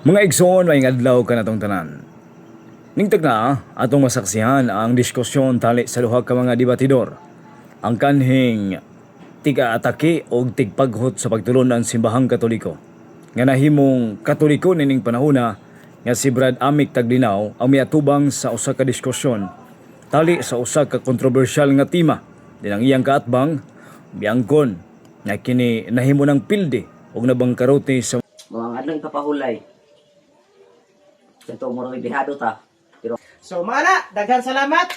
Mga igsoon may adlaw ka natong tanan. Ningtag na atong masaksihan ang diskusyon tali sa duha ka mga debatidor. Ang kanhing tiga-atake o tigpaghot sa pagtulon ng simbahang Katoliko. Nga nahimong Katoliko nining panahuna nga si Brad Amic Taglinaw ang miatubang sa usa ka diskusyon tali sa usa ka kontrobersyal nga tema. Dinang iyang kaatbang biangkon nga kini nahimo ng pilde og nabangkarote sa Mga adlang kapahulay. Kanto mo rin bihado ta. Pero So maana, daghan salamat.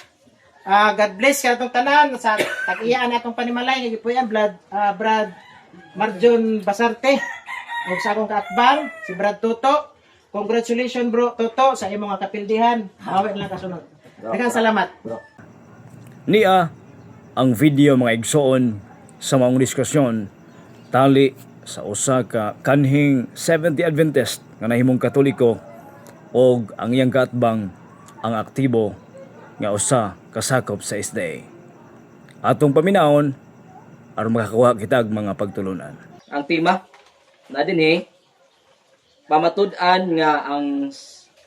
God bless ka itong tanan sa tag-iyaan atong panimalay nga gipuyan Brad Marjon Basarte ug sa akong kaatbang si Brad Toto. Congratulations bro Toto sa imong nga kapildihan. Awit lang kasunod. Daghan salamat. bro, niya ang video mga igsoon sa maong diskusyon tali sa usa ka kanhing 70 Adventist nga nahimong Katoliko og ang iyang kaatbang ang aktibo nga usa kasakop sa SDA. Atong paminahon aron makakuha kitag mga pagtulunan. ang tema na dinhi pamatud-an nga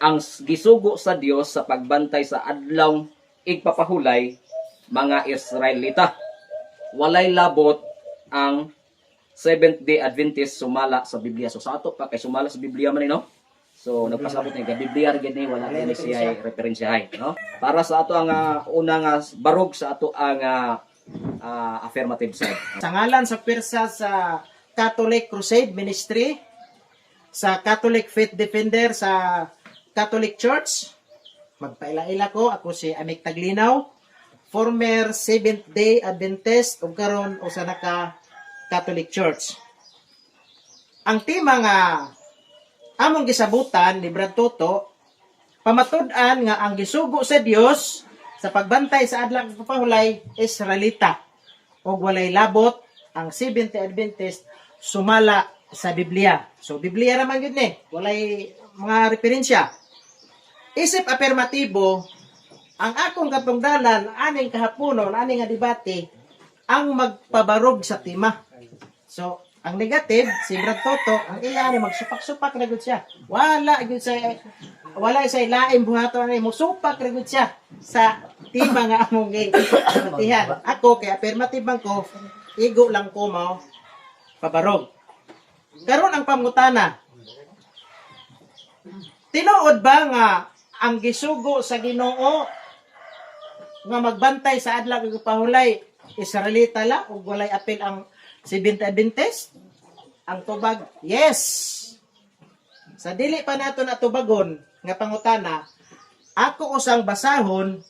ang gisugo sa Dios sa pagbantay sa adlaw igpapahulay mga Israelita. Walay labot ang Seventh-day Adventist sumala sa Biblia. So sa ato pa kay sumala sa Biblia man no. So nagpasabot ni Biblia gid ni wala ni siya referensyahay, no? Para sa ato ang una nga barog sa ato ang affirmative side. Sa ngalan sa pirsa sa Catholic Crusade Ministry, sa Catholic Faith Defender sa Catholic Church, magpaila-ila ko, ako si Amic Taglinaw, former Seventh-day Adventist ug karon usa na ka Catholic Church. Ang tema nga among gisabutan ni Brad Toto, pamatud-an nga ang gisugo sa Dios sa pagbantay sa adlaw pagpapahulay Israelita ug walay labot ang Seventh-day Adventist sumala sa Biblia. So Biblia naman yun walay mga referensya. Isip afirmatibo, ang akong katungdanan aning kahaponon aning nga debate ang magpabarog sa tema. So ang negative, si Brad Toto, ang iya ni magsupak-supak na gud siya. Wala sa ilaim buhaton ni musupak na gud siya sa tema nga among gibatihan. Ako kay affirmative man ko, igo lang ko mao pabarog. Karon ang pangutana. Tinuod ba nga ang gisugo sa Ginoo nga magbantay sa adlaw ug pahulay Israelita la ug walay apil ang Seventh Adventist? Ang tubag, yes. Sa dili pa nato natubagon nga pangutana, ako usang basahon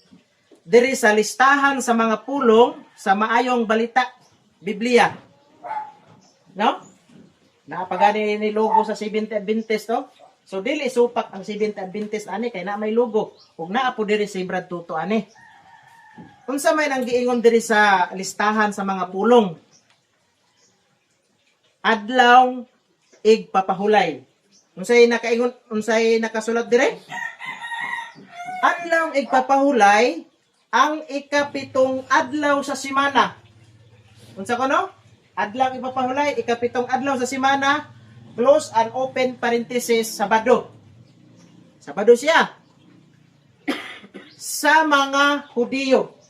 diri sa listahan sa mga pulong sa maayong balita Biblia. No? Napagani ni logo sa Seventh Adventist to. So dili supak ang Seventh Adventist ani kay na may logo. Ug naa po diri si Brad Tuto ani. Unsa may nang giingon diri sa listahan sa mga pulong? Adlaw igpapahulay. Unsay nakasulat dire? Adlaw igpapahulay ang ikapitong adlaw sa semana. Unsa kuno? Adlaw igpapahulay ikapitong adlaw sa semana, close and open parenthesis, Sabado. Sabado siya. Sa mga Hudiyo.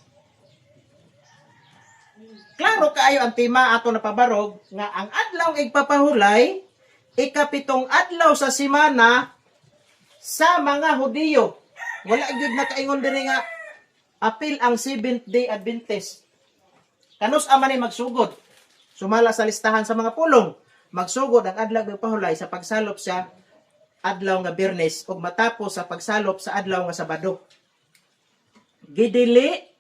Klaro kaayo ang tema ato napabarog nga ang adlaw igpapahulay ikapitong adlaw sa semana sa mga Hudiyo. Wala gyud nakaingon diri nga apil ang Seventh-day Adventist. Kanus man ni magsugod. Sumala sa listahan sa mga pulong, magsugod ang adlaw igpapahulay sa pagsalop sa adlaw nga Biyernes ug matapos sa pagsalop sa adlaw nga Sabado. Gidili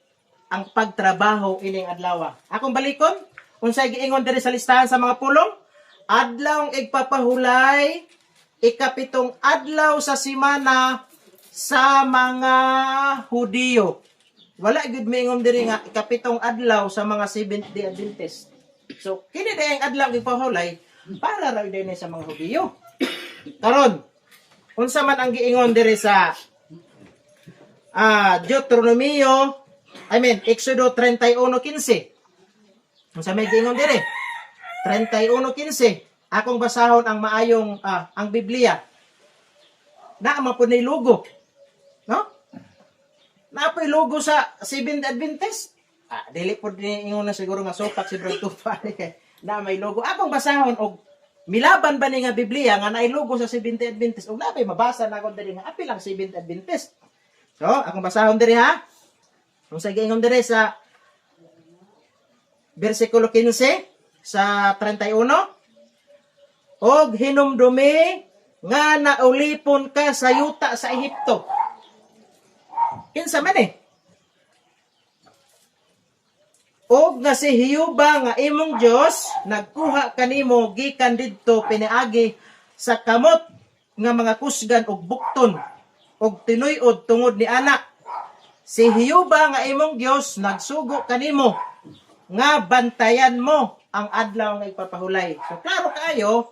ang pagtrabaho ining adlaw. Akong balikon, unsay giingon diri sa listahan sa mga pulong? Adlaw igpapahulay ikapitong adlaw sa semana sa mga Hudiyo. Wala gyud miingon diri nga ikapitong adlaw sa mga Seventh-day Adventist. So kini dayang adlaw igpapahulay para ra dinhi sa mga Hudiyo. Karon, unsa man ang giingon diri sa Exodo 31:15. Unsa may giingon dire? 31:15. Akong basahon ang maayong ang Biblia. Naama po ni logo. No? Naapoy logo sa Seventh Adventist. Dili po din ingon na siguro nga sopak si Brad Tupa na may logo. Akong basahon og milaban ba ni nga Biblia nga naay logo sa Seventh Adventist og napay mabasa na ko diri nga apil ang Seventh Adventist. So, akong basahon diri ha. Kung sa giingon diri sa versikulo 15 sa 31, og hinumdumi nga naulipon ka sa yuta sa Ehipto. Kinsa man Og nga si Hiyuba nga imong Dios nagkuha kanimo gikan didto piniagi sa kamot nga mga kusgan og bukton og tinuy-od tungod ni anak. Si Hiyuba nga imong Dios nagsugo kanimo nga bantayan mo ang adlaw nga ipapahulay. So klaro kaayo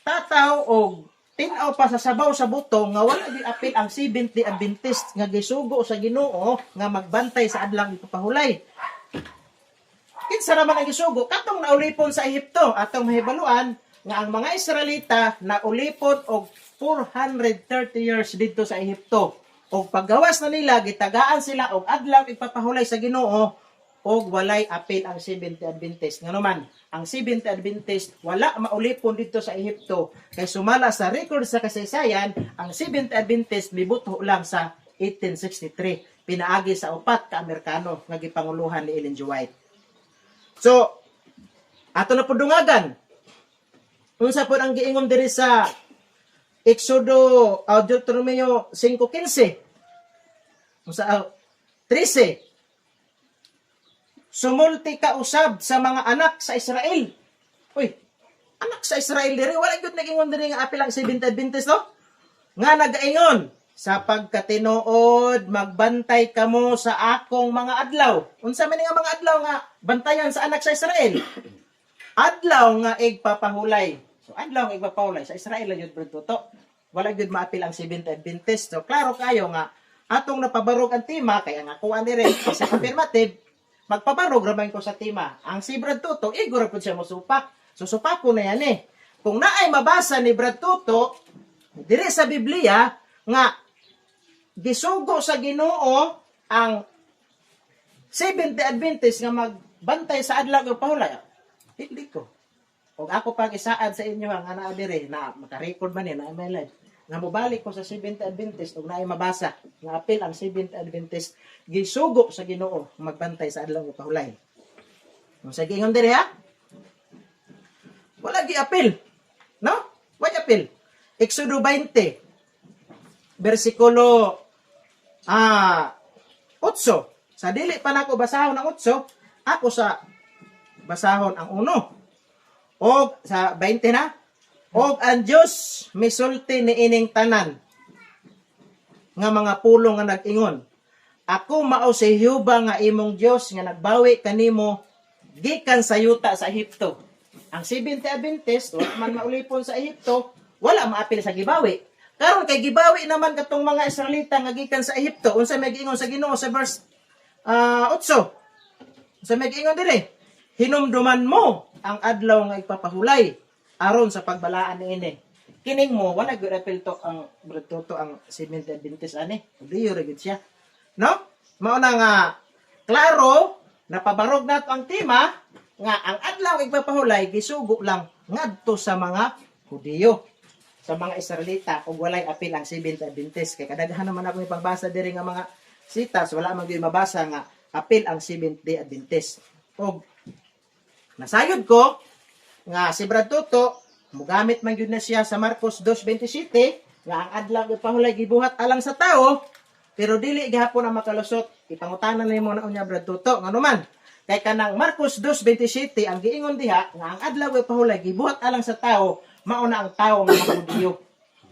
tataw og tin-aw pa sa sabaw sa buto nga wala di apil ang Seventh Adventist nga gisugo sa Ginoo nga magbantay sa adlaw nga ipapahulay. Kinsa naman ang gisugo katong naulipon sa Ehipto atong mahibaluan nga ang mga Israelita naulipon og 430 years didto sa Ehipto. Og paggawas na nila gitagaan sila og adlaw ipapahulay sa Ginoo og walay apil ang Seventh Adventist. Nga naman, ang Seventh Adventist wala maulipon dito sa Ehipto. Kay sumala sa record sa kasaysayan, ang Seventh Adventist mibuto lang sa 1863. Pinaagi sa upat ka Amerikano nga gipanguluhan ni Ellen G. White. So, ato na pudungagan. Unsa pud ang giingon diri sa Exodo Deuteronomio 5:15. Unsa 13. Sumulti ka usab sa mga anak sa Israel. Uy, anak sa Israel diri wala gyud nagingon diri nga apil ang Seventh Adventist no? Nga nagaingon sa pagkatinuod magbantay kamo sa akong mga adlaw. Unsa man nga mga adlaw nga bantayan sa anak sa Israel? Adlaw nga igpapahulay. So adlaw nga igpapahulay sa Israel lang gyud to. Wala gyud maapil ang Seventh Adventist. So klaro kayo nga atong napabarog ang tema kaya nga kuan diri sa affirmative magpabarog raman ko sa tema. Ang si Brad Tuto, igura po siya mosupak. So, supak ko na yan Kung naay mabasa ni Brad Tuto, dire sa Biblia, nga, gisugo sa Ginoo ang Seventh Adventist nga magbantay sa adlaw ng pahulay. Hindi ko. Kung ako pang isaad sa inyo ang ana dire na makarecord man na may live. Nga mobalik ko sa Seventh Adventist ug naay mabasa nga apil ang Seventh Adventist gisugo sa Ginoo magbantay sa adlaw ng pahulay. Kung sa giingon dire ha? Wala gi apil. No? Wala apil. Exodo 20 bersikulo 8. Sa dili pa nako basahon ang 8, ako sa basahon ang 1. O sa 20 na. Og ang Dios misulti ni ining tanan nga mga pulong nga nag-ingon. Ako mao si Jehova nga imong Dios nga nagbawi kanimo gikan sa yuta sa Ehipto. Ang Seventh Adventist wala man maulipon sa Ehipto, wala maapil sa gibawi. Karon kay gibawi naman katong mga Israelita nga gikan sa Ehipto. Unsa may giingon sa Ginoo sa verse 8? Unsa may giingon diri? Hinumduman mo ang adlaw nga ipapahulay aron sa pagbalaan niini. Kining mo wala gyud apil to ang Tuto ang Seventh Adventist ani. Diyo ra gyud siya. No? Mao na nga klaro napabarog nato ang tema nga ang adlaw ipapahulay gisugo lang ngadto sa mga Hudiyo, sa mga Israelita ug walay apil ang Seventh Adventist. Kay kadaghan naman ako ipagbasa diri nga mga sitas wala man gyud mabasa nga apil ang Seventh Day Adventist. Og nasayod ko nga si Brad Tuto mugamit man gyud na siya sa Marcos 2:27 nga ang adlaw ipahulay gibuhat alang sa tao pero dili gihapon ang makalusot. Ipangutanan nimo na unya Brad Tuto ngano man kay kanang Marcos 2:27 ang giingon diha nga ang adlaw ipahulay gibuhat alang sa tao mao na ang tao nga mga Hudiyo.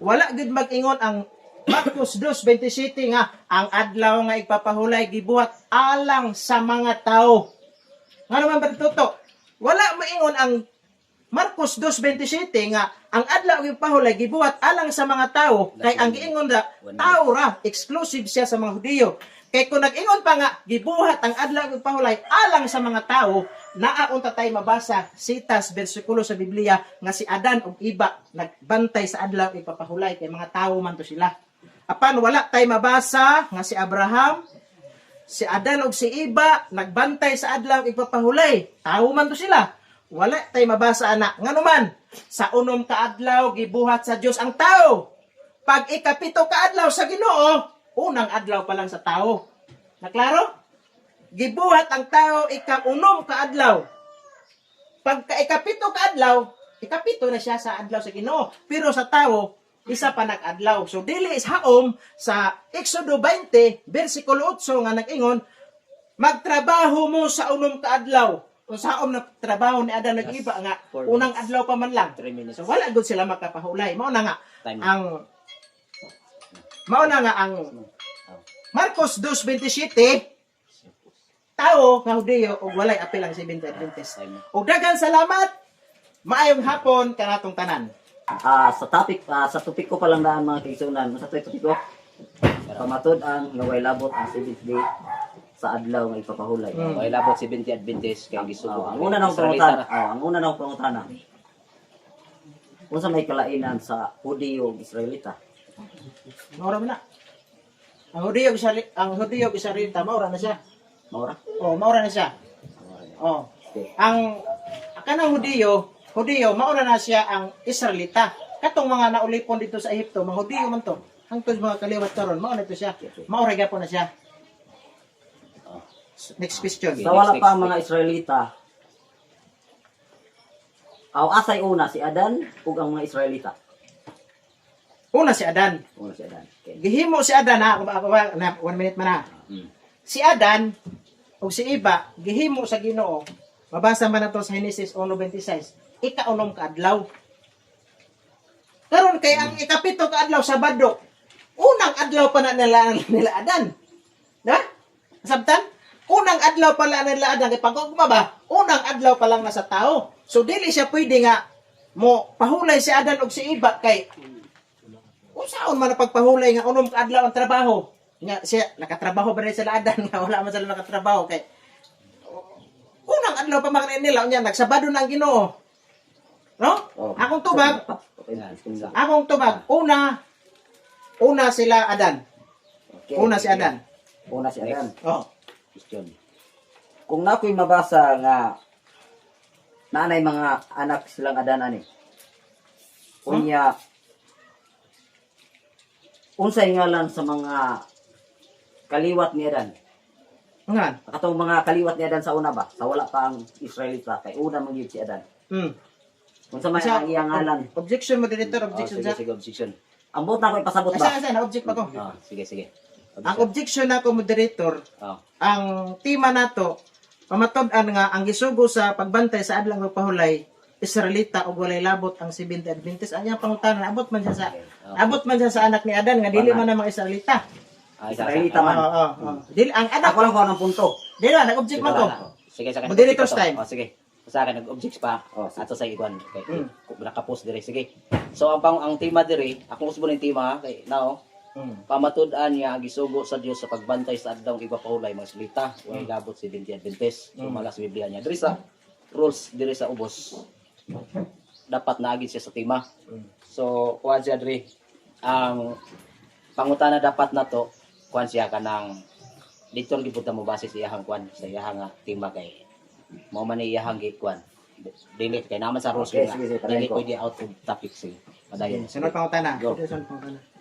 Wala gyud mag-ingon ang Marcos 2:27 nga ang adlaw nga ipapahulay gibuhat alang sa mga tao. Ngano man Brad Tuto? Wala maingon ang Marcos 2:27 nga ang adlaw ug pahulay gibuhat alang sa mga tawo kay ang giingon ra tawo ra exclusive siya sa mga Hudiyo. Kay kung nag-ingon pa nga gibuhat ang adlaw ug pahulay alang sa mga tawo, naa unta tay mabasa sitas bersikulo sa Biblia nga si Adan ug Iba nagbantay sa adlaw ug papahulay kay mga tawo man to sila. Apan wala tay mabasa nga si Abraham, si Adan ug si Iba nagbantay sa adlaw ug papahulay. Tawo man to sila. Wala tay mabasa ana. Nganuman sa unom ka adlaw gibuhat sa Dios ang tao. Pag ikapito ka adlaw sa Ginoo, unang adlaw pa lang sa tao. Naklaro? Gibuhat ang tao ika-unom ka adlaw. Pag ikapito ka adlaw, ikapito na siya sa adlaw sa Ginoo. Pero sa tao, isa pa nag-adlaw. So dili is haom sa Exodo 20 bersikulo 8 nga nag-ingon, magtrabaho mo sa unom ka adlaw. Kung saom na trabaho ni Adan nag-iba nga, unang adlaw pa man lang. 3 minutes. So wala gud sila makapahulay. Mao na nga Time. ang Marcos 2:27 tao nga Hudiyo ug walay apil ang Seventh-day Adventist. Ug daghang salamat. Maayong hapon kanatong tanan. Sa topic ko pa lang daan mga kaigsunan. Sa topic ko, pamatud ang ngaway labot ang Seventh Day sa adlaw nga ipapahulay. Way labot 70 Adventist kay gisugo. Ang una nang pangutana. Unsa may kalainan sa Hudiyo ug Israelita? Maura man na. Ang Hudiyo ug Israelita maura na siya. Maura? Oh, maura na siya. Oh. Ang kanang Hudiyo maura na siya ang Israelita. Katong mga naulipon dito sa Ehipto, mga Hudiyo man to. Hangtod mga kaliwat karon, mao na to siya. Maura gyapon na siya. Next question. Sa wala pa ang mga Israelita, asay una si Adan ug ang mga Israelita. Una si Adan. Una si Adan. Okay. Gihimo si Adan ha, 1 minute man ha. Si Adan ug si Iba gihimo sa Ginoo. Mabasa man nato sa Genesis 1:26. Ika-unom ka adlaw. Karon kay ang ikapito ka adlaw Sabado. Unang adlaw pa na nila Adan. Da? Sabtan? Unang adlaw pa lang nila Adan kay pagkugma ba? Unang adlaw pa lang na sa tao. So dili siya pwede nga mo pahulay si Adan ug si Iba kay unsaon man ang pagpahulay nga unom ka adlaw ang trabaho. Nya siya nakatrabaho ba rin sila Adan nga wala man sila nakatrabaho kay unang adlaw pa man nila nya nagsabado na ang Ginoo. No? Akong tubag, una sila Adan. Okay. Una si Adan. Una si Adan. Oh. Question. Kung nako'y mabasa nga nanay mga anak silang Adan ani. Unya unsay ngalan sa mga kaliwat ni Adan? Ngan. Katong mga kaliwat ni Adan sa una ba? Sa wala pa ang Israelita kay una man gyud si Adan. Unsa man ang iyang ngalan? Objection mo director, objection Sige, sa. sige, objection. Ambot na ko'y pasabot ba? Asa na object pa ko. Sige, sige. Ang objection nako moderator, Oh. ang tema nato pamatud-an nga ang gisugo sa pagbantay sa adlaw nga pahulay Israelita ug walay labot ang Seventh-day Adventist. Anya pangutana abot man siya sa anak ni Adan nga dili man na mga Israelita. Israelita man. Dili ang anak Ako lang ko ng punto. dili man nag-object man ko. Sige, sa akin. Moderator's time. Sige. Sa akin nag-object pa. Ato sa iguan. Okay. Naka-post dire. Sige. So ang tema dire, akong usbo ning tema kay now pamatud-an niya gisugo sa Dios sa pagbantay sa adlaw ipapahulay mga Israelita, walay labot si Seventh-day Adventist. So mala sa Biblia niya. Diri sa rules diri sa ubos. Dapat naagid siya sa tema. So kuha siya diri ang pangutana dapat nato kuan siya kanang dito gipud mo base sa iyang kuan sa iyang tema kay mao man iyang gikuan. Dili kay naman sa rules Okay, nga. sige, Dili ko. pwede out of topic sige. Padayon. Sunod pangutana. Go. Sunod pangutana.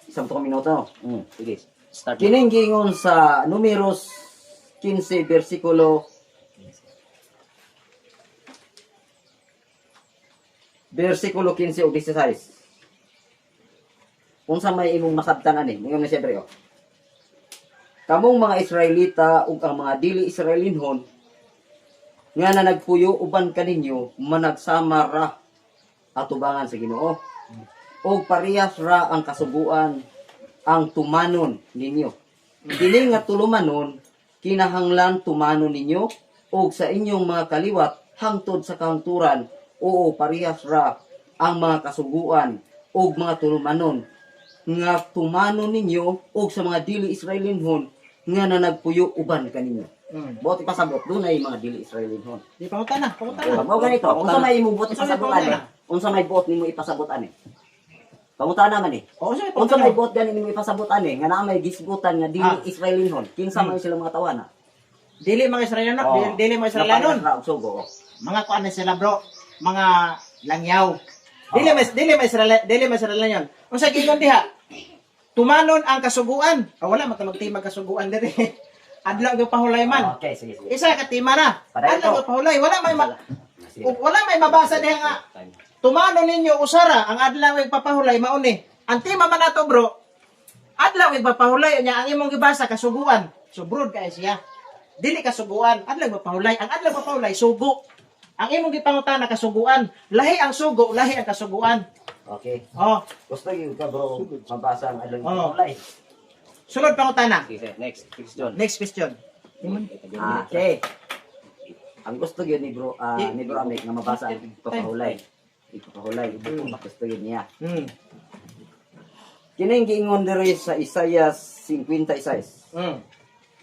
Isang minuto. Sige. Start. Kining giingon sa Numeros 15 versikulo 15 o 16. Unsa may imong masabtan ani? Ingon na siyempre oh. Kamong mga Israelita ug ang mga dili Israelinhon nga na nagpuyo uban kaninyo managsama ra atubangan sa Ginoo. O parehas ra ang kasubuan ang tumanon ninyo. Dili nga tulumanon kinahanglan tumanon ninyo og sa inyong mga kaliwat hangtod sa kahangturan Oo, parehas ra ang mga kasuguan o mga tulumanon nga tumanon ninyo o sa mga dili Israelinhon nga nanagpuyo uban kaninyo. Buot ipasabot doon ay mga dili Israelinhon. Di pangutana, pangutana. Mao ganito, unsa may imong buot ipasabot ani? Unsa may buot nimo ipasabot ani? Pangutana man eh. O sa Unsa may pangutana. buot gani nimo ipasabot ani nga naa may gisgutan nga dili Israelinhon. Kinsa man sila mga tawana? Dili mga Israelano, dili mga Israelanon. Ra og sugo. Mga kuan na sila bro, mga langyaw. Dili mas Israelanon. Unsa gingon diha? Tumanon ang kasuguan. Wala man ta magtimag kasuguan diri. Adlaw gyud pahulay man. Okay, sige. Isa ka tima na. Paday Adlaw ko. gyud pahulay, wala may mabasa diha nga tumano ninyo usara ang adlaw ig papahulay mauni. Ang tema man nato bro, adlaw ig papahulay nya ang imong gibasa kasuguan. Subrod kay siya. Dili kasuguan, adlaw papahulay. Ang adlaw papahulay sugo. Ang imong gipangutana kasuguan. Lahi ang sugo, lahi ang kasuguan. Okay. Oh, Gusto yung ka bro, mabasa ang alang Oo. kulay. sunod pangutana. Okay, next question. Next question. Okay. Ang gusto yun ni bro, ni bro Amek na mabasa ang ipapahulay. Ipapahulay, gusto yun niya. Kining giingon diri sa Isaiah 56,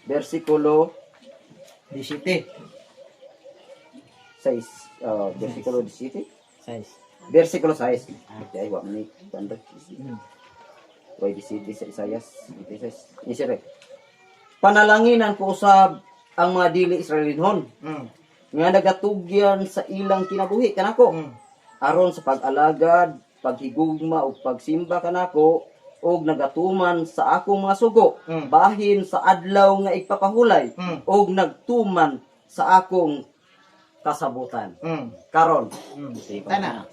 versikulo 17. 6, versikulo 17. 6. Versikulo 6. Okay, wa man ni banda. Why di city sa Isaiah 56. Ni sire. Panalanginan ko usab ang mga dili Israelinhon nga nagatugyan sa ilang kinabuhi kanako. Aron sa pag-alagad, paghigugma ug pagsimba kanako og nagatuman sa akong mga sugo bahin sa adlaw nga ipapahulay og nagtuman sa akong kasabutan. Karon, Tana.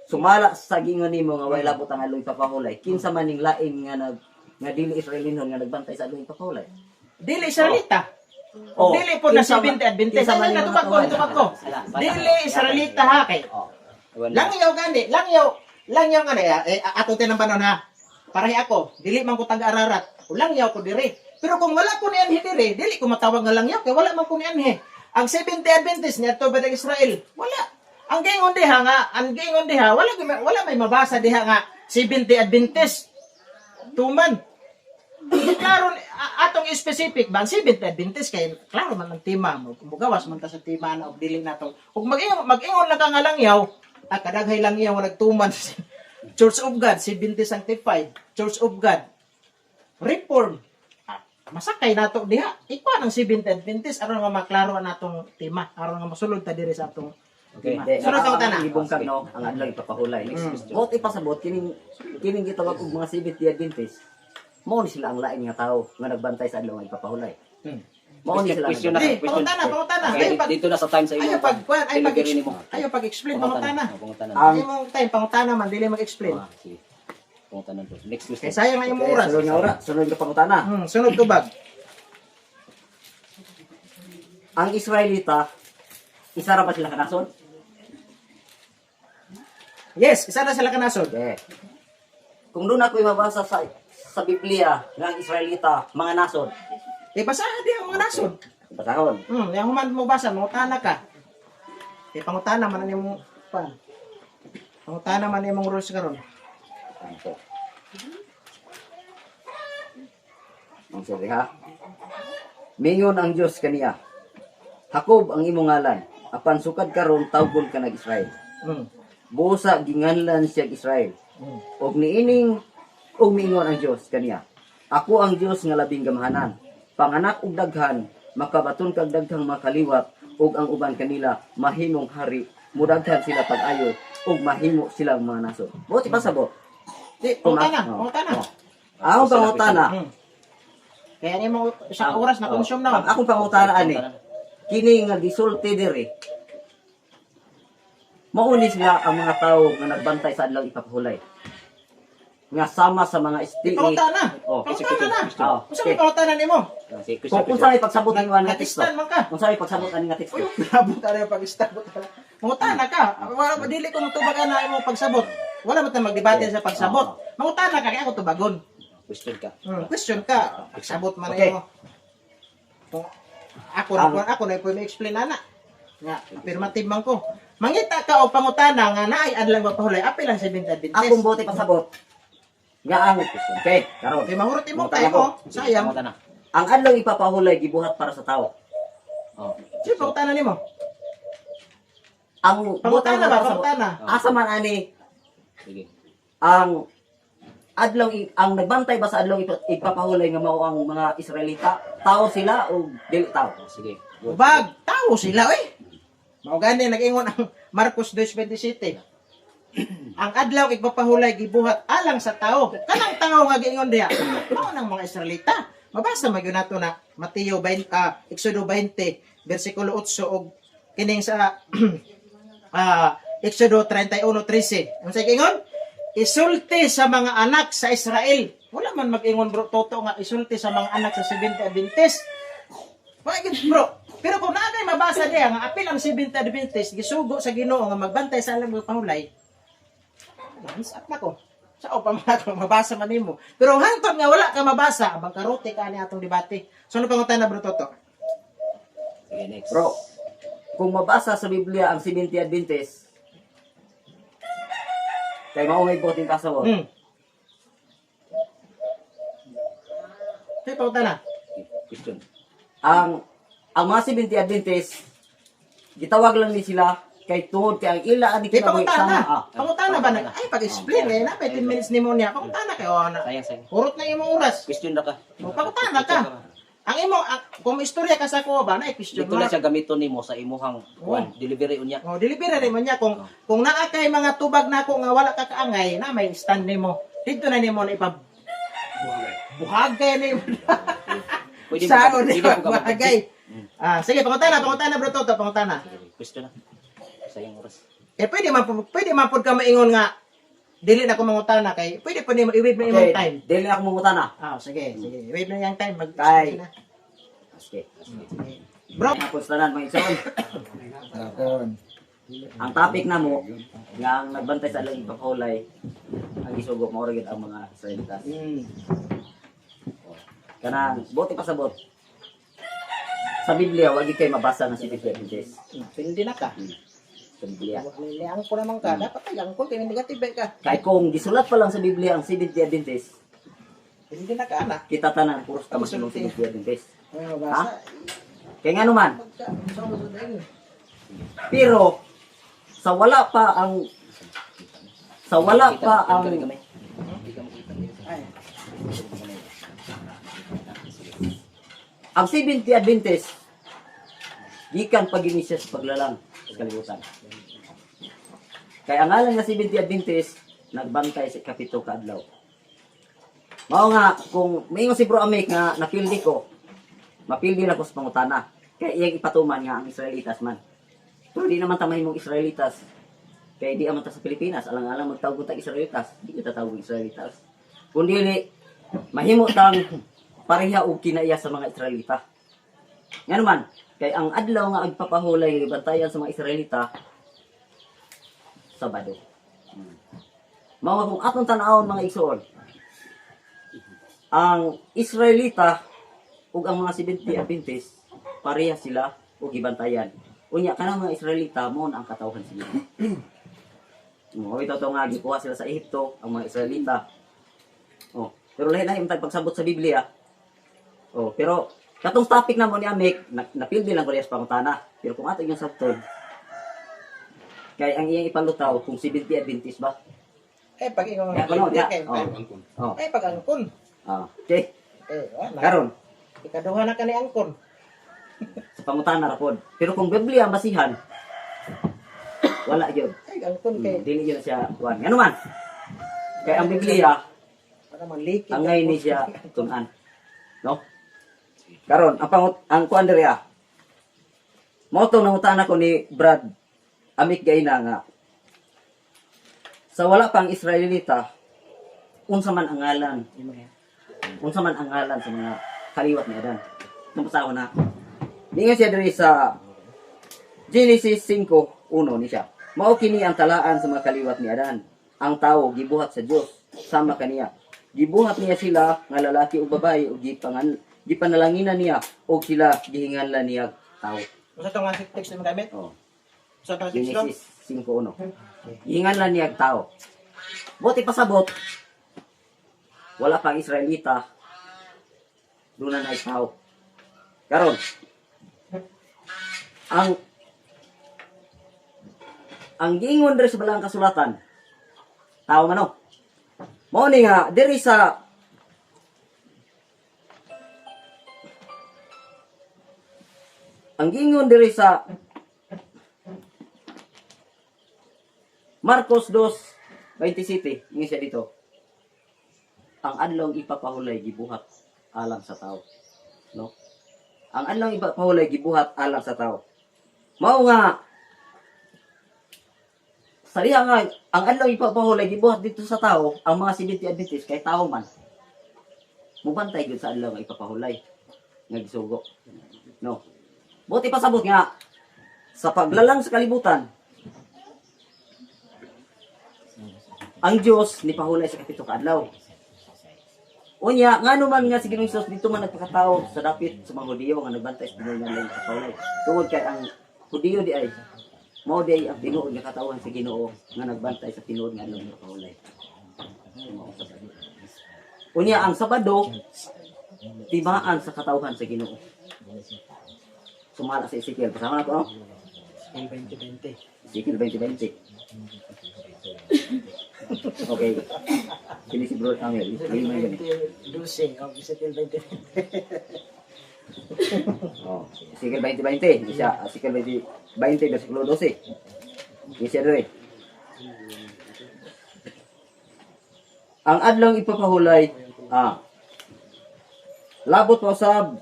sumala sa gingon nimo nga way labot ang adlaw ipapahulay. Kinsa man ning lain nga dili Israelinhon nga nagbantay sa adlaw ipapahulay? Dili Israelita. Oh, Dili po na kinsa 70 man- Adventist. kinsa man Ay, yung natupag ko, mga natupag ko. Dili Israelita ha kay. Langyaw gani, langyaw nga na ato tinampanon ha. Parahi ako, dili man ko taga-Ararat. Langyaw ko diri. Pero kung wala ko ni anhi diri, dili ko matawag nga langyaw kay wala man ko ni anhi. Ang 70 Adventist niya to ba Israel? Wala. Ang gingon diha, wala may mabasa diha nga 70 Adventist. Tuman. Klaro atong specific ban 70 Adventist kay klaro man ang tema mo. Mugawas man ta sa tema na og dili nato. Ug mag-ingon lang ka nga langyaw, kadaghay langyaw nga nagtuman. Church of God 70 sanctified, Church of God Reform. Masakay nato diha. Ikaw ang 70 Adventist aron nga maklaro natong tema, aron nga masulod ta diri sa atong Okay, tema. de, Sunod ang tanan. ibong kag no, ang adlaw ipapahulay. Bot ipasabot kining gitawag og mga 70 Adventist. Mao ni sila ang lain nga tao nga nagbantay sa adlaw nga ipapahulay. Mao ni sila. Question na. Di, pangutana. Okay, dito na sa time sa imo. Ayaw pag-explain pangutana. Pangutana. Ang Ay mo time pangutana man dili mag-explain. Sige. Pangutana to. Next Kay question. sayang nga yung oras. sunod nga oras, sunod nga pangutana. Sunod tubag. Ang Israelita isa ra ba sila kanasod? Yes, isa na sila kanasod. Okay. Kung doon ako mabasa sa Biblia nga ang Israelita mga nasod, Basahan di ang mga nasod. basahon. Yung human mo basa, mangutana ka. Pangutana man yung pan. Pangutana man yung rules karon. Ito. Ang sorry ha. Mingon ang Diyos kaniya. Hakob ang imong ngalan. Apan sukad karon tawgon ka nag Israel. Busa ginganlan siya Israel. Og niining og mingon ang Diyos kaniya. Ako ang Diyos nga labing gamahanan. Panganak og daghan, makabaton kag daghang makaliwat og ang uban kanila mahimong hari. Mudaghan sila pag-ayo og mahimo silang mga nasod. Buti pasabot. Di, pangutana. Ako pangutana. Kaya ni mo isang oras na consume na. Akong pangutana ani. Kini nga gisulti diri. Mauni sila ang mga tao nga nagbantay sa adlaw ipapahulay. Nga sama sa mga STE. Pangutana. Oh, Pangutana na. Oh, Kung saan pangutana nimo? Sige, Kung saan ipagsabot ni nga teksto. Natistan man ka. Kung saan ipagsabot ani nga teksto. Uy, labot na yung pag-istabot. Mangutana ka. Wala dili ko tubagan na imo pagsabot. Wala mo tayong magdebate sa pagsabot. Mangutana ka kaya ako tubagon. Question ka. Question ka. Pagsabot man Okay. imo. Kung ako na po may explain ana. Nga, affirmative man ko. Mangita ka o pangutana nga naay adlang magpahulay, apil lang 70 Adventist. Akong bote pasabot. Nga ang okay, karon. Okay, mahurot mo Mangutana tayo ko. mo. Sayang. Mangutana. Ang adlaw ipapahulay gibuhat para sa tao. Oh. Sige, pangutana nimo. Ang bote Pangutana ba? pasabot. Pangutana. Asa man ani Sige. ang adlaw ang nagbantay ba sa adlaw ipapahulay nga mao ang mga Israelita? Tao sila o dili tao? Oh, sige. Ubag, tao sila, eh. Mao gani nag-ingon ang Marcos 2:27. Ang adlaw igpapahulay gibuhat alang sa tao. Kanang tao nga giingon diha. Mao nang mga Israelita. Mabasa magyud nato na Mateo 20, Exodo 20 bersikulo 8 og kining sa Exodo 31:13. Unsa giingon? Isulti sa mga anak sa Israel. Wala man mag-ingon bro toto nga isulti sa mga anak sa 70 Adventist. Wagid bro. Pero kung naay mabasa diya nga apil ang 70 Adventist gisugo sa Ginoo nga magbantay sa alang mga pahulay. Hands up na ko. Sa pa man ako mabasa man nimo. Pero hangtod nga wala ka mabasa, abang karote ka ni atong debate. So ano pangutan na bro toto? Sige, next. Bro, kung mabasa sa Biblia ang 70 Adventist, kay mao may boting pasabot. Say pangutan na. Question. Ang mga 70 Adventist, gitawag lang ni sila kay tungod kay ang ila ani Di kinabuhi pangutan na. sama. Pangutan na ba na? Ay pag-explain kay na 10 minutes nimo niya. Pangutan na kayo na. Sayang. Urot na imong oras. Question na ka. Pangutan na ka. Ang imo kung istorya ka sa ko ba na question Dito na mark. siya gamiton nimo sa imuhang delivery unya. Oh, delivery rin mo niya kung naa kay mga tubag nako nga wala ka kaangay na may stand nimo. Dito na nimo na ipab buhagay nimo. Pwede mo Sao pwede ni mo ka buhagay. Sige, pangutan na bro toto, pangutan na. Question na. Sayang oras. Pwede man pud ka maingon nga dili na ko mangutana kay pwede pa nimo i-wave na imong time. Okay, dili ako mungutana. Sige. Wave na yang time mag Kay- na. Okay. Bro, Tapos tanan mga igsoon. Ang topic na mo nga ang nagbantay sa alang ipapahulay ang isugo mao ra gyud ang mga Israelitas. Kanang bote pasabot. Sa Biblia wag gyud kay mabasa ng 70 Adventist. hindi na ka. Sa Biblia. Liang ko naman ka. Dapat ay angkol kay negative ka. Kay kung gisulat pa lang sa Biblia ang 70 Adventist, Hindi na ka na. kita tanan puros ta masulong 70 Adventist. Ay mabasa. Kaya nga naman, Pagka pero sa wala pa ang Gamay. ay ang 70 Adventist gikan pag-inisya sa paglalang sa kalibutan. Kaya ang ngalan nga 70 Adventist nagbantay sa kapito ka adlaw. Mao nga kung maingon si Bro Amik nga napildi ko, mapildi na ko sa pangutana. Kaya iyang ipatuman nga ang Israelitas man. Pero di naman tamay mong Israelitas. Kaya di aman ta sa Pilipinas, alang-alang magtawag tag Israelitas. Di kita tawag Israelitas. Kundi mahimo tang pareha og kinaiya sa mga Israelita. Nga naman, kay ang adlaw nga agpapahulay bantayan sa mga Israelita Sabado. Mao kung atong tan-awon mga igsoon. Ang Israelita ug ang mga 70 Adventist pareha sila og gibantayan. Unya kanang mga Israelita mo ang katawhan sila. Mo ito to nga gikuha sila sa Ehipto ang mga Israelita. Oh, pero lahi na yung pagsabot sa Biblia. Oh, pero katong topic na mo ni Amik, napildi lang ko sa pangutana. Pero kung ato yung sabtod, kay ang iyang ipalutaw kung 70 Adventist ba? pag ingon Ya, kuno, ya. kay Oh. pag angkon. Ah, okay. Wala. Karon Ikaduha na ka ni angkon. sa pangutana ra pod. Pero kung Biblia ang basihan, wala gyud. Ay angkon kay Dili gyud siya kuan. Ngano man? Kay ang Biblia para man likit. angay ni siya tun-an. No? Karon ang kuan diri ah. Mao to nangutana ko ni Brad Amik Gaina nga sa wala pang Israelita unsa man ang ngalan sa mga kaliwat ni Adan. Nabasa ko na. Ningon siya diri sa Genesis 5:1 ni siya. Mao kini ang talaan sa mga kaliwat ni Adan. Ang tao gibuhat sa Dios sama kaniya. Gibuhat niya sila nga lalaki ug babaye ug gipangalanginan niya ug sila gihinganlan niya tao. Usa to nga text na magamit? Oh. Usa to nga text no? Genesis 5:1. Ingan lang niya tao. Buti pasabot. Wala pang Israelita. Doon na tao. Karon. Ang giingon diri sa balang kasulatan. Tao man no. Mao ni nga diri sa ang giingon diri sa Marcos 2:27, ingon siya dito. Ang adlaw ipapahulay gibuhat alang sa tao. No? Ang adlaw ipapahulay gibuhat alang sa tao. Mao nga sariya nga ang adlaw ipapahulay gibuhat dito sa tao, ang mga Seventh-day Adventist kay tao man. Mubantay gyud sa adlaw nga ipapahulay nga gisugo. No. Buti pasabot nga sa paglalang sa kalibutan ang Dios ni pahulay sa kapito ka adlaw. Unya, ngano man nga si Ginoong Hesus dito man nagpakatao sa dapit sa mga Hudiyo nga nagbantay sa tinuod nga lang pahulay. Tungod kay ang Hudiyo di ay mao di ay ang tinuod nga katawan sa Ginoo nga nagbantay sa tinuod nga lang pahulay. Unya, ang Sabado timaan sa katawhan sa Ginoo. Sumala sa Ezekiel. Pasama na to, no? Ezekiel 20:20. Ezekiel 20:20. Okay. Sini si Bro Amel. Lagi mo yun. 12, Ezekiel 20:20. Oh, Ezekiel 20:20. Isa, Ezekiel 20, versikulo 12. Isa doon. Ang adlaw ipapahulay, labot mo sa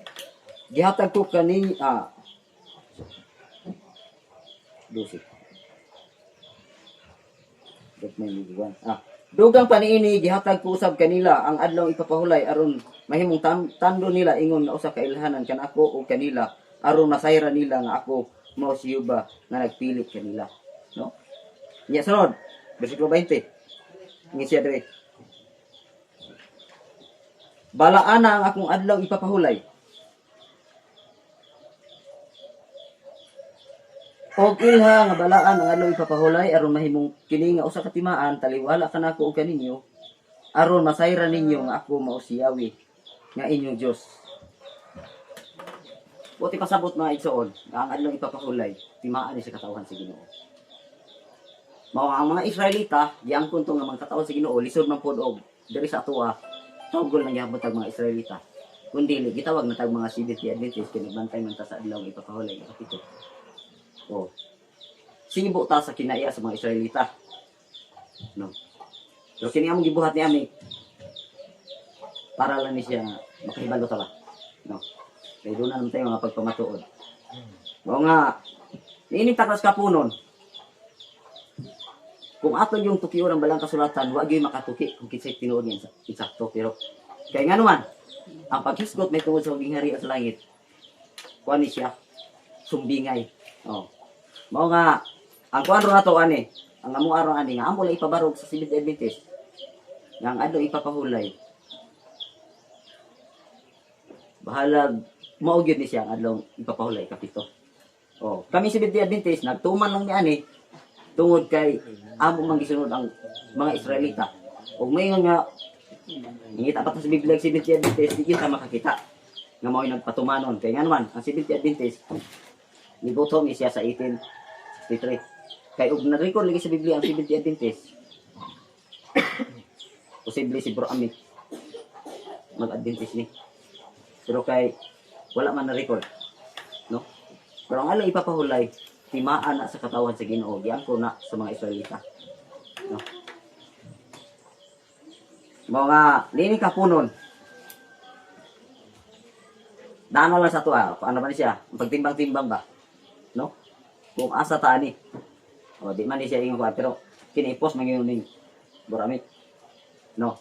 gihatag ko kani, 12. Dugang paniini gihatag ko usab kanila ang adlaw ipapahulay aron mahimong tando nila ingon na usa ka ilhanan kanako o kanila aron masayra nila nga ako mao si Yuba nga nagpilit kanila, no? Nya sunod bersikulo 20. Ngi siya dire. Balaan na ang akong adlaw ipapahulay. Og ilha nga balaan ang adlaw ipapahulay aron mahimong kini nga usa ka timaan taliwala kanako og kaninyo aron masayra ninyo nga ako mao si Yahweh nga inyong Dios. Buti pasabot mga igsoon nga ang adlaw ipapahulay timaan ni sa katawhan sa Ginoo. Mao ang mga Israelita giangkon tong nga mga katawhan sa Ginoo lisod man pod og diri sa atoa tawgol lang gyapon tag mga Israelita. Kundi gitawag na tag mga Seventh-day Adventist kini bantay man ta sa adlaw ipapahulay nga kapito. Oh. Sibo ta sa kinaiya sa mga Israelita. No. Pero kini among gibuhat ni ami para lang ni siya makahibalo ta ba. No. Kay doon na naman tayo mga pagpamatuod. O nga, niining takas kapunon. Kung ato yung tukiyo ng balang kasulatan, wag yung makatuki kung kinsay tinuod niyan insakto. Pero, kaya nga naman, ang paghisgot may tungod sa huging hari at langit, kuha ni siya, sumbingay. Oh. Mao nga ang kuan ro nato ani, ang amo araw ani nga amo lang ipabarog sa Seventh-day Adventist. Nga ang adlaw ipapahulay. Bahalag mao gyud ni siya ang adlaw ipapahulay kapito. Oh, kami Seventh-day Adventist nagtuman lang ni ani tungod kay amo man gisunod ang mga Israelita. Og mayon nga ngita pa ta sa Biblia Seventh-day Adventist di kita makakita nga mao nagpatumanon kay nga naman ang Seventh-day Adventist nibutom ni siya sa 1863. Kay og na-record lagi sa Biblia ang Seventh-day Adventist. Posible si Bro Amit mag-Adventist ni. Pero kay wala man na-record. No? Pero ang alang ipapahulay, timaan na sa katawan sa Ginoo, giangko na sa mga Israelita. No? Mga lini kapunon. Dano lang sa tuwa. Ano ba ni siya? Pagtimbang-timbang ba? No? Kung asa ta ani. O di man ni siya ingon ko pero kini-post man gyud ning Boramit. No.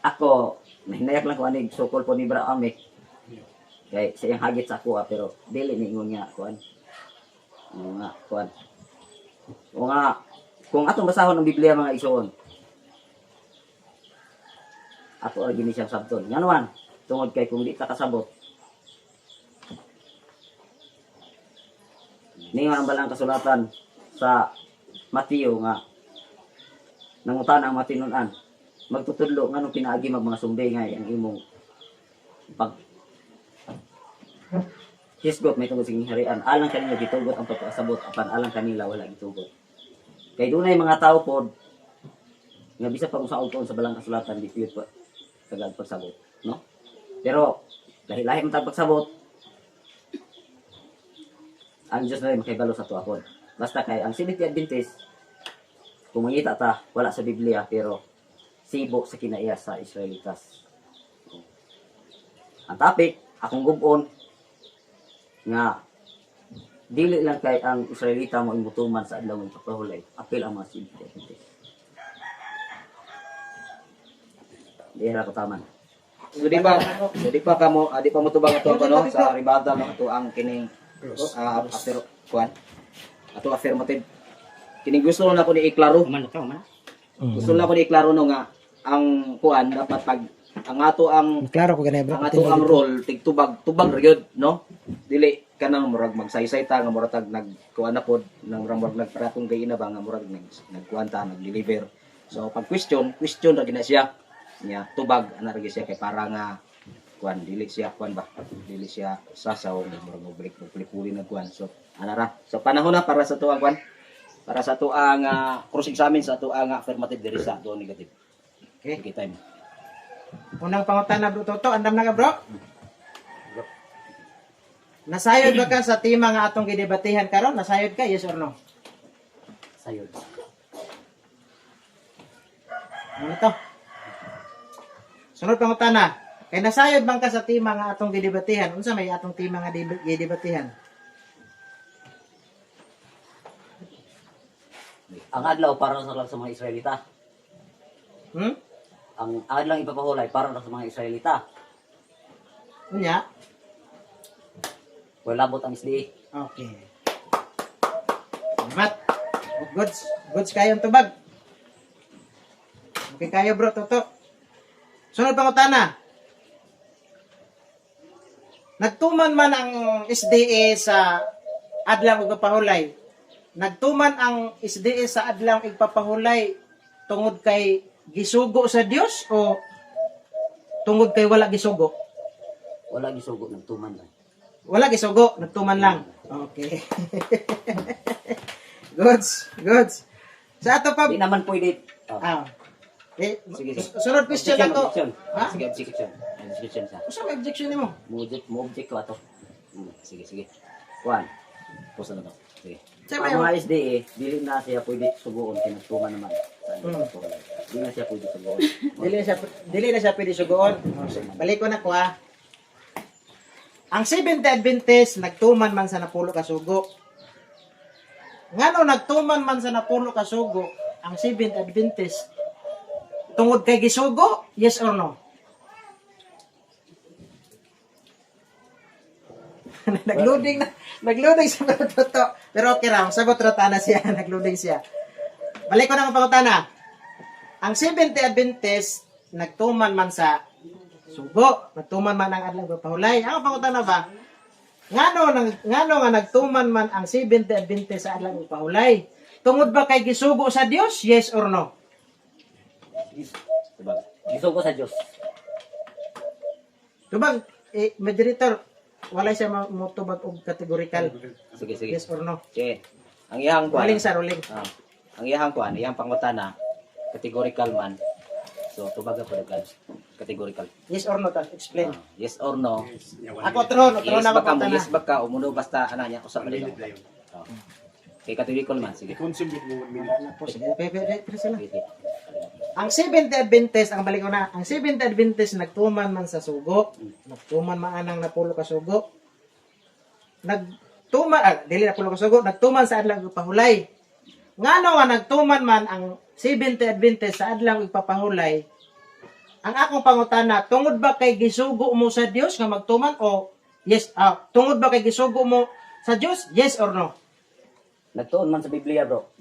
Ako nahinayag lang ko ani sukol po ni Bra Amit. Kay siya hagit sa ako pero dili ni ingon niya kuan. Nga kuan. O nga kung atong basahon ang Biblia mga igsoon. Ato ra gini siyang sabton. Nga naman tungod kay kung di ta kasabot Ningon ang balang kasulatan sa Mateo nga nangutan ang matinunan. Magtutudlo nga nung pinaagi mga sumbingay ang imong pag hisgot may tungod sa harian. Alang kanila gitugot ang pagpasabot apan alang kanila wala gitugot. Kay dunay mga tao pod nga bisa pag usaon sa balang kasulatan di piyot pa sagad pagsabot, no? Pero lahi-lahi man tag pagsabot. Ang Diyos na rin makibalo sa tuwapon. Basta kay ang Seventh-day Adventist kung mangita ta wala sa Biblia pero sibo sa kinaiya sa Israelitas. Ang topic akong gubon nga dili lang kay ang Israelita mo imutuman sa adlaw ng pagpahulay, apil ang mga Seventh-day Adventist. Dihira ko taman. So di pa kamo di pa mo tubag ato no sa rebuttal no ato ang kining after kuan. Ato affirmative. Kining gusto na ko ni iklaro. Gusto na ko ni iklaro no nga ang kuan dapat pag ang ato ang Klaro ko ganay bro. ang ato ang role tubag gyud no. Dili kanang murag magsaysay ta nga murag tag nagkuan na pod nang murag nagparatong kay ina ba nga murag nagkuan ta nag-deliver. So pag question ra gina siya nya tubag ana ra siya kay para nga kuan dili siya kuan ba dili siya sasaw murag balik-balik na kuan. So ana ra so panahon na para sa tuang kuan para sa tuang cross examine sa tuang affirmative diri sa tuang negative. Okay. Okay time. Unang pangutana bro Toto, andam na ka bro? Nasayod ba ka sa tema nga atong gidebatihan karon? Nasayod ka, yes or no? Sayod. Ano ito? Sunod pangutana. Kay nasayod bang ka sa tema nga atong gidebatihan? Unsa may atong tema nga gidebatihan? Ang adlaw para sa mga Israelita. Ang adlaw ipapahulay para sa mga Israelita. Unya? Wala labot ang SDA. Okay. Salamat. Goods kayong tubag. Okay kayo bro, Toto. Sunod pangutana. Nagtuman man ang SDA sa adlaw igpapahulay. Nagtuman ang SDA sa adlaw igpapahulay tungod kay gisugo sa Dios o tungod kay wala gisugo? Wala gisugo nagtuman lang. Wala gisugo, nagtuman lang. Okay. Goods. Sa ato pa Di naman pwede. Sige. sunod question lang to. Objection. Ha? Sige, objection. Objection sa. Usa may objection nimo? Mo object ko ato. Sige. Kuan. Pusa na to. Sige. Sa Ang mga SDA, dili na siya pwede suguon kay nagtuman naman. Dili na siya pwede suguon. Dili na siya pwede sugoon. Balik ko na ko ha. Ang Seventh-day Adventist nagtuman man sa napulo ka sugo. Ngano nagtuman man sa napulo ka sugo ang Seventh-day Adventist tungod kay gisugo? Yes or no? Nagloading sa toto. Pero okay ra, sagot ra ta na siya, nagloading siya. Balik ko na ang pangutana. Ang Seventh-day Adventist nagtuman man sa sugo, nagtuman man ang adlaw pahulay. Ang pangutana ba? Ngano nga nagtuman man ang Seventh-day Adventist sa adlaw pahulay? Tungod ba kay gisugo sa Dios? Yes or no? Diba? Gisugo sa Dios. Tubag, moderator, wala siya motubag og categorical. Sige. Yes or no? Okay. Ang iyang kuan. Ruling sa ruling. Ang iyang kuan, iyang pangutana categorical man. So tubaga pa dagan. Categorical. Yes or no? Explain. Yes or no. Ako tron Yes ako baka mo, pangutana. yes baka umuno basta ana niya usap na lang. Okay, categorical man sige. Sige. Ang Seventh-day Adventist, ang balik ko na, ang Seventh-day Adventist nagtuman man sa sugo, nagtuman man anang napulo ka sugo, dili napulo ka sugo, nagtuman sa adlaw igpahulay. Ngano nga nagtuman man ang Seventh-day Adventist sa adlaw igpapahulay, ang akong pangutana, tungod ba kay gisugo mo sa Dios nga magtuman o yes, tungod ba kay gisugo mo sa Dios? Yes or no? Nagtuon man sa Biblia, bro.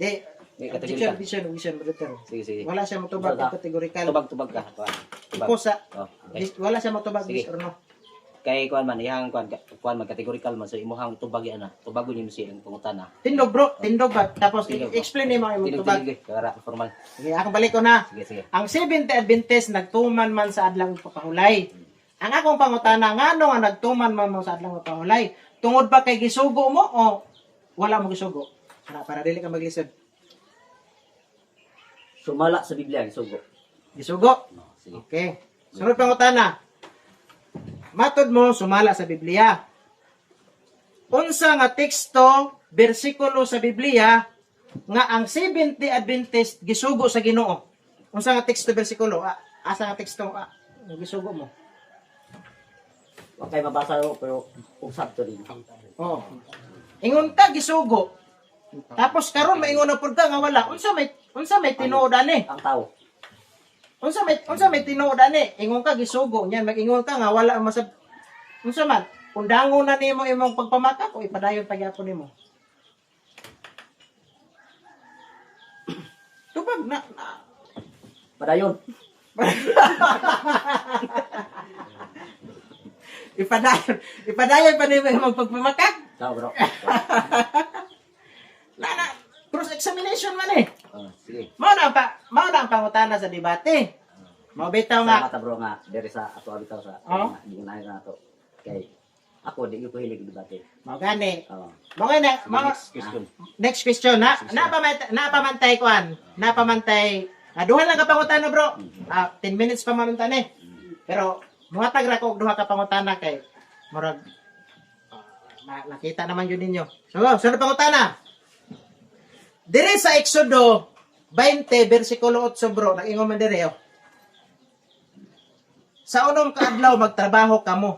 Categorical. Vision, brother. Sige. Wala siya matubag Tubag. kategorikal. Tubag ka. Kuan. Iko sa Okay. wala siya matubag Sige. yes or no. kay kuan man ihang kuan man categorical man so imuhang tubag ana. Tubago ni mo siyang pangutana. Tindog bro, tindog ba? Tapos Tindog, bro. explain mo yung tubag. Tinig para formal. Sige, ako balik ko na. Sige sige. Ang 70 Adventist nagtuman man sa adlang papahulay. Ang akong pangutana ngano nga nagtuman man mo sa adlang papahulay? Tungod ba kay gisugo mo o wala mo gisugo? Para dili ka maglisod. Sumala sa Biblia gisugo. Gisugo. No, sige. Okay. Sunod pangutana. Matod mo sumala sa Biblia. Unsa nga teksto, bersikulo sa Biblia nga ang 70 Adventist gisugo sa Ginoo? Unsa nga teksto, bersikulo? Asa nga teksto gisugo mo? Okay mabasa ko pero usab to din. Oh. Ingon ka gisugo. Tapos karon maingon na pud ka nga wala. Unsa may tinuod ani? Ang tao. Unsa may tinuod ani? Ingon ka gisugo niyan, mag-ingon ka nga wala masab. Unsa man? Undangon na nimo imong pagpamaka o ipadayon pagyapon nimo. Tupag na. Padayon. Ipadayon pa nimo imong pagpamaka. Tao bro. Na cross examination man eh. Sige. Mao na ang pangutana sa debate. Mao bitaw nga. Salamat bro nga diri sa ato abitaw sa Oo. di na nato. Kay ako di ko hilig debate. Mao gani. Oo. Mao gani Next question. next question na napamantay kuan. Napamantay. Duha lang ka pangutana bro. 10 minutes pa mamuntan eh. Pero muhatag ra ko og duha ka pangutana kay murag nakita naman yun ninyo. So, sunod pangutana. Dire sa Exodo 20 bersikulo 8 bro, nag-ingon man dire oh. Sa unong kaadlaw magtrabaho kamo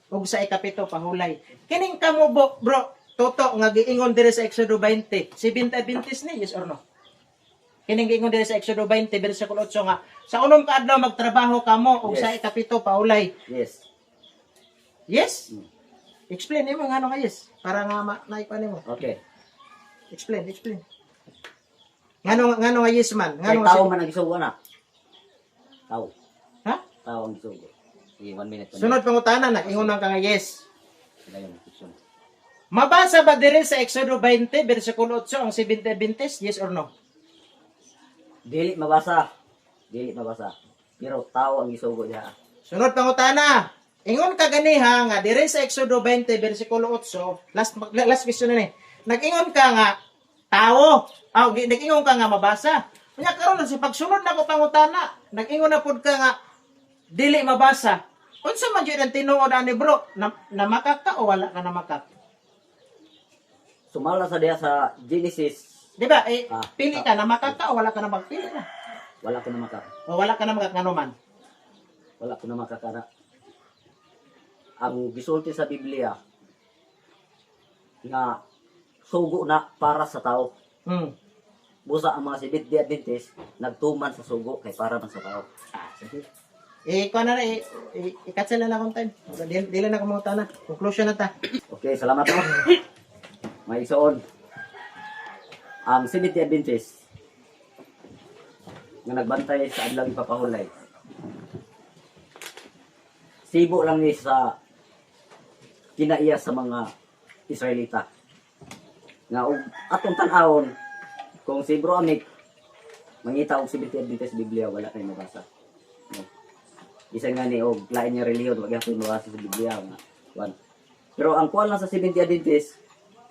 ug sa ikapito pahulay. Kining kamo bro, toto nga giingon dire sa Exodo 20, 70 Adventist ni yes or no? Kining giingon dire sa Exodo 20 bersikulo 8 nga sa unong kaadlaw magtrabaho kamo ug Yes. sa ikapito pahulay. Yes. Yes? Explain nimo nga ano nga yes para nga naipan nimo. Okay. Explain. Ngano nga yes man? Kay Ngano tao nga man ang gisugo na. Tao. ha? Tao ang gisugo. Sige, 1 minute. Sunod pangutana na ingon ka nga yes. Padayon ang question. Mabasa ba dire sa Exodo 20 bersikulo 8 ang 70 Adventist? Yes or no? Dili mabasa. Pero tao ang gisugo diha. Sunod pangutana. Ingon ka ganiha nga dire sa Exodo 20 bersikulo 8, last question na ni. Nag-ingon ka nga tao. Nag-ingon ka nga mabasa. Unya karon sa pagsunod na ko pangutana, nag-ingon na pud ka nga dili mabasa. Unsa man gyud ang tinuod ani bro? Namakak ka o wala ka namakak? Sumala sa diha sa Genesis, Di ba? Pili Ah, ka, namakak ka o wala ka namakak? Pili ka. wala ko na maka. O wala ka namakak nga naman. Wala ko na makakana. Ang gisulti sa Biblia nga sugo na para sa tao. Busa ang mga Seventh Day Adventist nagtuman sa sugo kay para man sa tao. Kuha na i-cancel na akong time. Dili na akong mga na. Conclusion na ta. Okay, salamat po. May isuon. Ang Seventh Day Adventist nga nagbantay sa adlaw ipapahulay. Sibo lang ni sa kinaiya sa mga Israelita. Nga atong tan-awon kung si Bro Amik mangita og Seventh Day Adventist Biblia wala kay mabasa. No. Isa nga ni og lain nga relihiyon wag gyapon mabasa sa Biblia nga. One. Pero ang kuan lang sa Seventh Day Adventist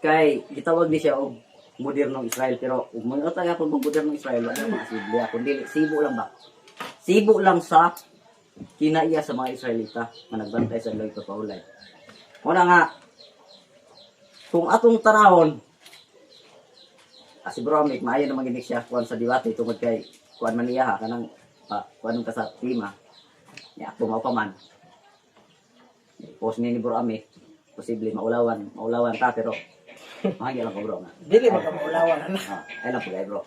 kay gitawag ni siya og modernong Israel pero ug mga taga pag modernong Israel wala mga Biblia kundi sibo lang ba. Sibo lang sa kinaiya sa mga Israelita nga nagbantay sa adlaw ipapahulay. Una nga kung atong tanawon si Bro Amik maayo naman gini siya kuan sa debate tungod kay kuan man niya kanang kuan ka sa tema ni ako mao pa man. Post ni Bro Amik posible maulawan ta pero mahagi lang ko bro nga. Dili magkamulawan na. Ay lang po kay bro.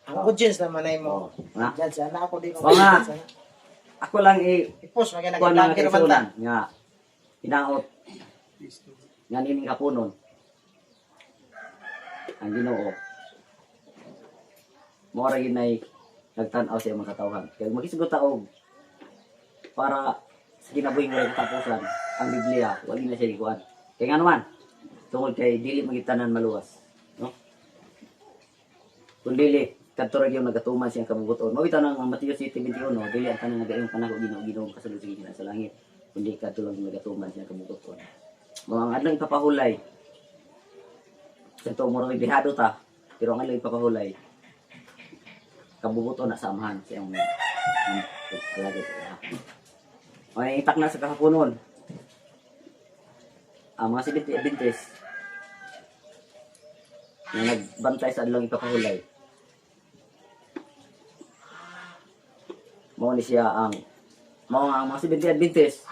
Ang audience naman ay mo. Na? Diyan sana ako di ko. Oo nga. Ako lang I-post magana kuan lang nag-vlogger man ta. kaisunan nga hinaot nga nining kapunon ang Ginoo mo ra ginay nagtan-aw sa mga katawhan kay magisugot ta og para sa kinabuhing walay katapusan ang Biblia, wali na siya gikuan. Kaya nga naman, tungod kay dili magitanan maluwas, no? Kung dili kadto ra gyud nagatuman siyang kabubuton. Mawita nang Mateo 7:21, dili ang tanan nagayong panako Ginoo kasulod sa Ginoo sa langit. Kundi kadto lang nagatuman siyang kabubuton. Mga ang adlang ipapahulay. Sa mo rin bihado ta, pero ang adlang ipapahulay kabubuton na samahan sa iyong alagad. Ay itak na sa kahaponon. Ang mga Seventh-day Adventist na nagbantay sa adlang ipapahulay. Mao ni siya ang mga Seventh-day Adventist.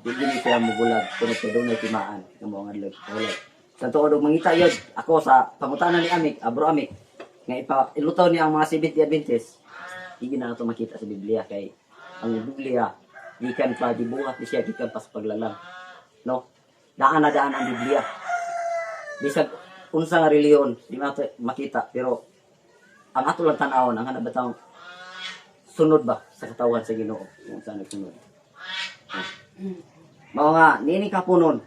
Hindi ni siya mubulag kung ito doon ay timaan ng mga adlang ipapahulay. Sa tuod og mangita yun, ako sa pangutanan ni Amik, Abro Amik, nga ilutaw niya ang mga Seventh-day Adventist. Hindi na ito makita sa Biblia kay ang Biblia gikan pa dibuhat ni siya gikan pa sa paglalang. No? Daan na daan ang Biblia. Bisag unsa nga reliyon, di nato makita pero ang ato lang tan-awon ang hanap bataw sunod ba sa katawan sa Ginoo kung saan nagsunod. Mao nga nini kapunon.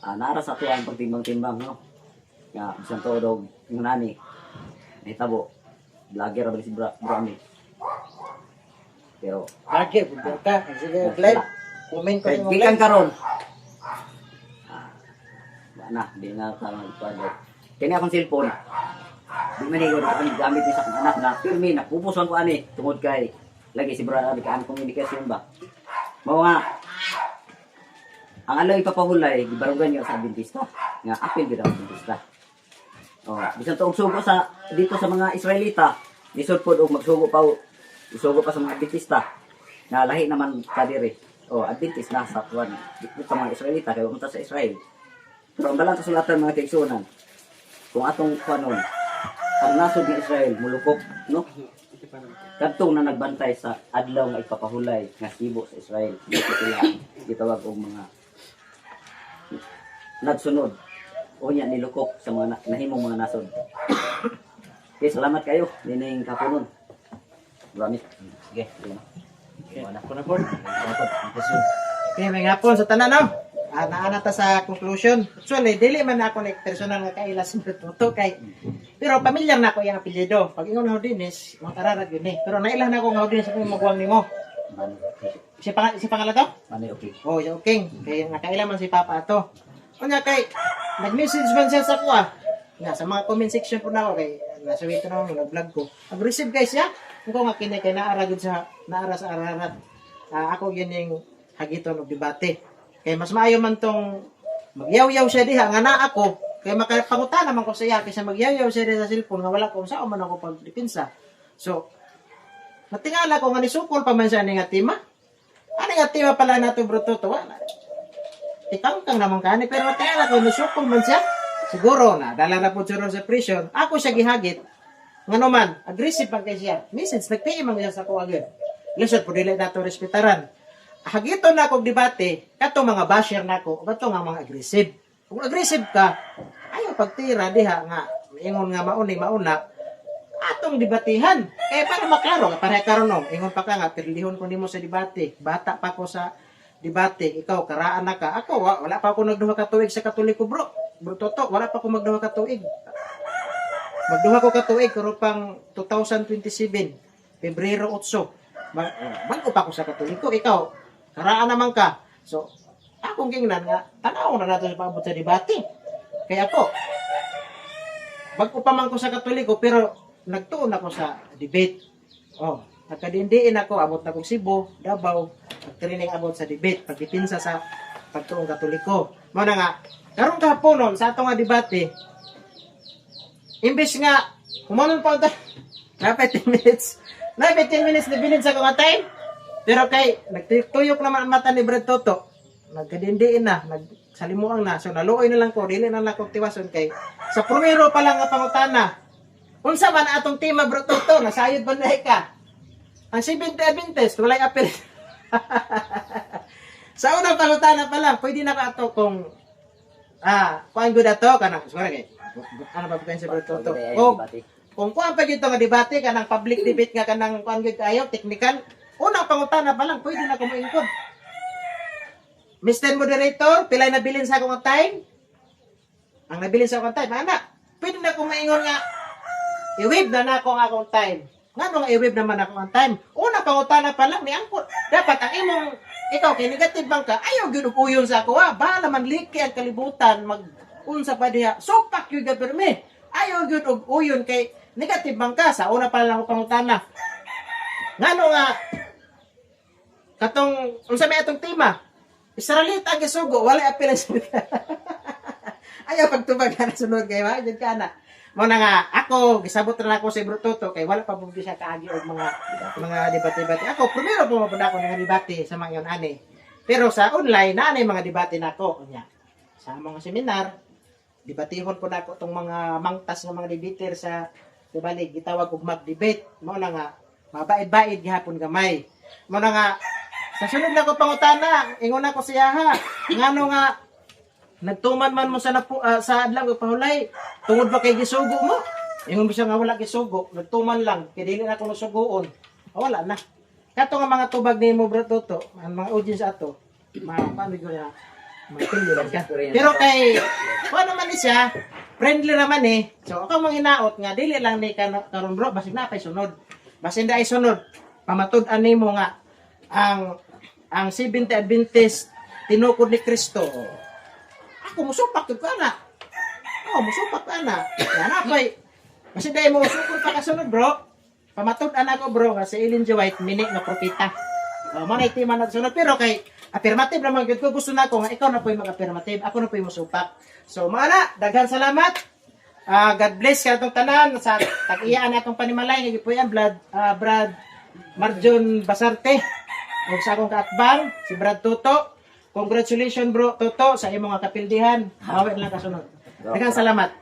Nara sa ato ang pagtimbang-timbang no. Nga bisan to dog yung nani. Nahitabo. Vlogger ra ba si Bro Ami. Pero Lagi, budyo ka. Sige, live. Comment ko kay sa gikan mga karon. Di na parang ipado. Kini akong cellphone. Di man igod ang gamit ni sa akong anak na firme na pupuson ko ani tungod kay lagi si Bro Ami kaan komunikasyon ba. Mao nga ang alo ipapahulay gibarugan niyo sa Adventista nga apil gid ang Adventista. Bisan to og sugo sa dito sa mga Israelita, lisod pod og magsugo pa isugo pa sa mga Adventista na lahi naman ka diri. Adventist na sa tuwan dito sa mga Israelita kay umunta sa Israel. Pero ang balang kasulatan mga kaigsunan kung atong kanon ang nasod ng Israel mulukop no. Kadtong na nagbantay sa adlaw nga ipapahulay nga sibo sa Israel. Dito sila gitawag og mga nagsunod o niya nilukop sa mga nahimong mga nasod. Okay, salamat kayo. Nining kapunon. Marami. Sige. Wala ko na po. Okay, may hapon sa tanan no. Naana ta sa conclusion. Actually, dili man ako like personal nga kaila sa Bruto kay pero pamilyar na ako yung apelyido. Pag ingon nga Dinis, makararag yun eh. Pero nailan ako nga Dinis ako magwang nimo. Si pangalan to? Mani okay. Yung okay. Kaya nakailan man si Papa ato. Kanya kay nag-message man siya sa kuha. Nga sa mga comment section po na ako kay nasa wito na ako nag-vlog ko. Nag-receive guys ya. Kung nga kini kay naara sa ararat. Ako yun yung hagiton og debate. Kay mas maayo man tong magyaw-yaw siya diha nga na ako. Kay makapangutan naman ko siya kaysa magyaw-yaw siya diha sa cellphone nga wala ko sa man ako pagdepensa. So natingala ko nga nisukol pa man siya ni nga tima. Ano nga tima pala nato bro to wala. Ikangkang naman kani pero natingala ko nisukol man siya. Siguro na dala na po siya sa prison. Ako siya gihagit. Ngano man aggressive pag kay siya. Message nagpay man siya sa ko agad. Lisod po dili nato respetaran. Hagito na akong debate, kato mga basher na ako, kato nga mga aggressive. Kung aggressive ka, ayaw pagtira diha nga, ingon nga mauna, atong debatihan. Para maklaro, para karon no, ingon pa ka nga, pirlihon ko nimo sa debate. Bata pa ko sa debate, ikaw, karaan na ka. Ako, wala pa ako nagduha ka tuig sa Katoliko bro. Bro Toto, wala pa ako magduha ka tuig. Magduha ko ka tuig, karo pang 2027, Pebrero 8. Bago pa ako sa Katoliko, ikaw, karaan naman ka. So, akong gingnan nga, tanaw na natin sa paabot sa debate. Kaya ako, bago pa man ko sa Katoliko, pero nagtuon ako sa debate. Nagkadindiin ako, abot na kong Cebu, Davao, nagtraining abot sa debate, pagdipinsa sa pagtuong Katoliko. Muna nga, karong kahaponon sa atong nga debate, imbes nga, kumanon pa ito, na 15 minutes, na 15 minutes na binid sa mga time. Pero kay, nagtuyok naman ang mata ni Brad Toto. Nagkadindiin na, nagsalimuang na. So, naluoy na lang ko, dili na lang ko tiwason kay. Sa primero pa lang nga pangutana. Unsa man atong tema Brad Toto, nasayod ba na ka? Ang 70 Adventist, walay apel. Sa unang pangutana pa lang, pwede na ka ato kung, kuhaan ko na to, kanang, sorry, ano ba bukain sa Brad Toto? Kung kuhaan pa dito nga debate, kanang public debate nga, kanang kuhaan ko kayo, technical, Unang pangutana pa lang, pwede na ko moingkod. Mr. Moderator, pilay nabilin sa akong time? Ang nabilin sa akong time, ana, pwede na ko maingon nga, i-wave na ako ang akong time. Nga nung i-wave naman ako ang time. Unang pangutana pa lang, ni angkot. Dapat ang imong, ikaw kay negative bang ka, ayaw gyud og uyon sa ako ha. Bahala man liki ang kalibutan, mag-unsa pa diha. Supak gyud ka permi. Ayaw gyud og uyon kay negative bang ka. Sa una pa lang ako pangutana. Ngano nga, katong, unsa may atong tema, Israelita ang gisugo, wala apil ang salita. Ayaw pagtubag ka na sunod kay wa, dyan ka na. Muna nga, ako, gisabot na ako si Bro Toto, kay wala pa bugdi siya kaagi og mga debate-debate. Ako, primero po mapuna ako ng debate sa mga yun, ani. Pero sa online, naanay mga debate na ako. Kunya, sa mga seminar, debatihon po na ako itong mga mangtas ng mga debater sa Tibalig, gitawag og mag-debate. Muna nga, mabait-bait gihapon gamay. Muna nga, sa sunod na ko pangutana, ingon ako siya ha. Ngano nga, nagtuman man mo sa sa adlaw pahulay, tungod ba kay gisugo mo? Ingon mo siya nga wala gisugo, nagtuman lang, kay dili na ko nasugoon. Wala na. Kato nga mga tubag ni mo Bro Toto, ang mga audience ato, paano ko na magpili ka. Pero kay, kung naman ni siya, friendly naman eh. So ako mga hinaot nga, dili lang ni karon bro, basig na pa'y sunod. Basig na ay sunod, pamatud-an ni mo nga, ang 70 Adventist tinukod ni Kristo. Ako musupak ka na. Musupak ka na. Yan apay. Kasi dahil mo musukod pa kasunod bro. Pamatud-an ako bro kasi Ellen G. White mini nga propeta. Manay tima na sunod pero kay affirmative naman gyud ko gusto na ko nga ikaw na po yung mag-affirmative, ako na po yung musupak. So mga na, daghan salamat. God bless ka itong tanan sa tag-iyaan atong panimalay nga po yan Brad Marjon Basarte. Ug sa akong kaatbang, si Brad Toto. Congratulations bro Toto sa imong kapildihan. Hawid lang kasunod. Daghang salamat.